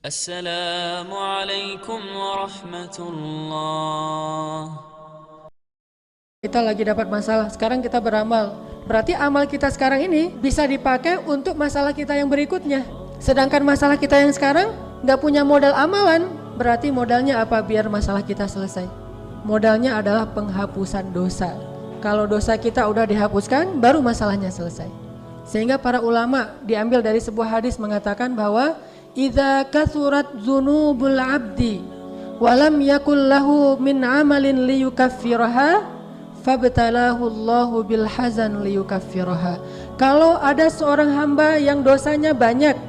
Assalamualaikum warahmatullah. Kita lagi dapat masalah, sekarang kita beramal. Berarti amal kita sekarang ini bisa dipakai untuk masalah kita yang berikutnya. Sedangkan masalah kita yang sekarang nggak punya modal amalan, berarti modalnya apa biar masalah kita selesai? Modalnya adalah penghapusan dosa. Kalau dosa kita udah dihapuskan, baru masalahnya selesai. Sehingga para ulama diambil dari sebuah hadis mengatakan bahwa idza kathurat dzunubul abdi walam yakul lahu min amalin liyukaffiraha fabtalahu Allahu bil hazan liyukaffiraha. Kalau ada seorang hamba yang dosanya banyak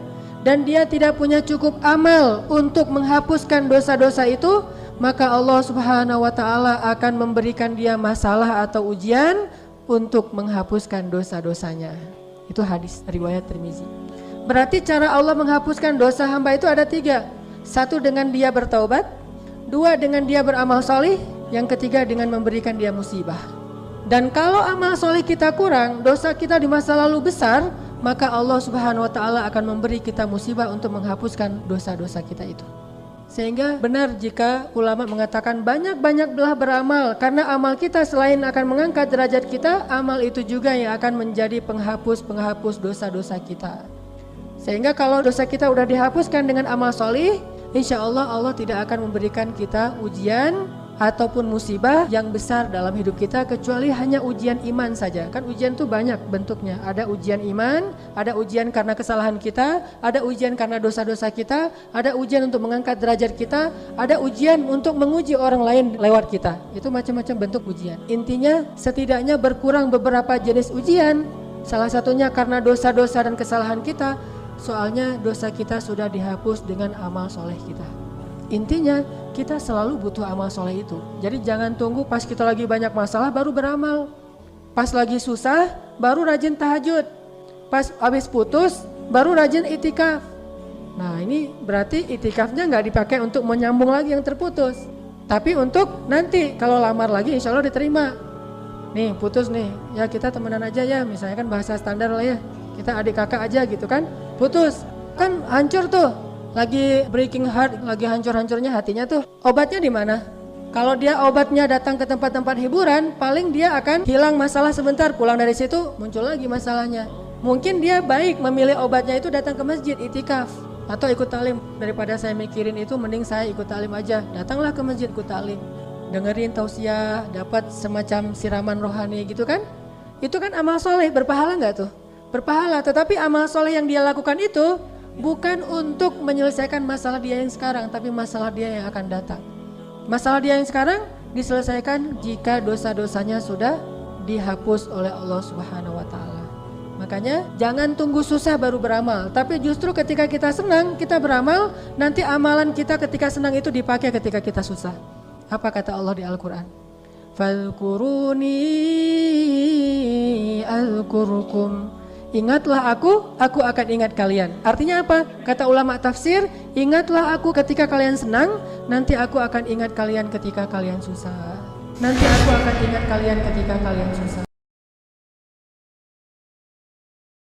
dan dia tidak punya cukup amal untuk menghapuskan dosa-dosa itu, maka Allah Subhanahu wa taala akan memberikan dia masalah atau ujian untuk menghapuskan dosa-dosanya. Itu hadis riwayat Tirmizi. Berarti cara Allah menghapuskan dosa hamba itu ada 3. 1 dengan dia bertaubat, 2 dengan dia beramal solih, yang ketiga dengan memberikan dia musibah. Dan kalau amal solih kita kurang, dosa kita di masa lalu besar, maka Allah Subhanahu wa taala akan memberi kita musibah untuk menghapuskan dosa-dosa kita itu. Sehingga benar jika ulama mengatakan banyak-banyaklah beramal, karena amal kita selain akan mengangkat derajat kita, amal itu juga yang akan menjadi penghapus dosa-dosa kita. Sehingga kalau dosa kita udah dihapuskan dengan amal solih, insya Allah Allah tidak akan memberikan kita ujian ataupun musibah yang besar dalam hidup kita, kecuali hanya ujian iman saja. Kan ujian itu banyak bentuknya. Ada ujian iman, ada ujian karena kesalahan kita, ada ujian karena dosa-dosa kita, ada ujian untuk mengangkat derajat kita, ada ujian untuk menguji orang lain lewat kita. Itu macam-macam bentuk ujian. Intinya setidaknya berkurang beberapa jenis ujian. Salah satunya karena dosa-dosa dan kesalahan kita. Soalnya dosa kita sudah dihapus dengan amal soleh kita. Intinya kita selalu butuh amal soleh itu. Jadi jangan tunggu pas kita lagi banyak masalah baru beramal. Pas lagi susah baru rajin tahajud. Pas habis putus baru rajin itikaf. Nah ini berarti itikafnya gak dipakai untuk menyambung lagi yang terputus, tapi untuk nanti kalau lamar lagi insya Allah diterima. Nih putus nih, ya kita temenan aja ya, misalnya kan bahasa standar lah ya, kita adik kakak aja gitu kan. Putus, kan hancur tuh, lagi breaking heart, lagi hancur-hancurnya hatinya tuh. Obatnya di mana? Kalau dia obatnya datang ke tempat-tempat hiburan, paling dia akan hilang masalah sebentar, pulang dari situ muncul lagi masalahnya. Mungkin dia baik memilih obatnya itu datang ke masjid, itikaf atau ikut talim. Daripada saya mikirin itu, mending saya ikut talim aja. Datanglah ke masjid ikut talim, dengerin tausiah, dapat semacam siraman rohani gitu kan. Itu kan amal soleh, berpahala nggak tuh? Berpahala, tetapi amal soleh yang dia lakukan itu bukan untuk menyelesaikan masalah dia yang sekarang, tapi masalah dia yang akan datang. Masalah dia yang sekarang diselesaikan jika dosa-dosanya sudah dihapus oleh Allah Subhanahu wa taala. Makanya jangan tunggu susah baru beramal, tapi justru ketika kita senang kita beramal, nanti amalan kita ketika senang itu dipakai ketika kita susah. Apa kata Allah di Al-Qur'an? Fadhkuruni azkurkum. Ingatlah aku akan ingat kalian. Artinya apa? Kata ulama tafsir, ingatlah aku ketika kalian senang, nanti aku akan ingat kalian ketika kalian susah. Nanti aku akan ingat kalian ketika kalian susah.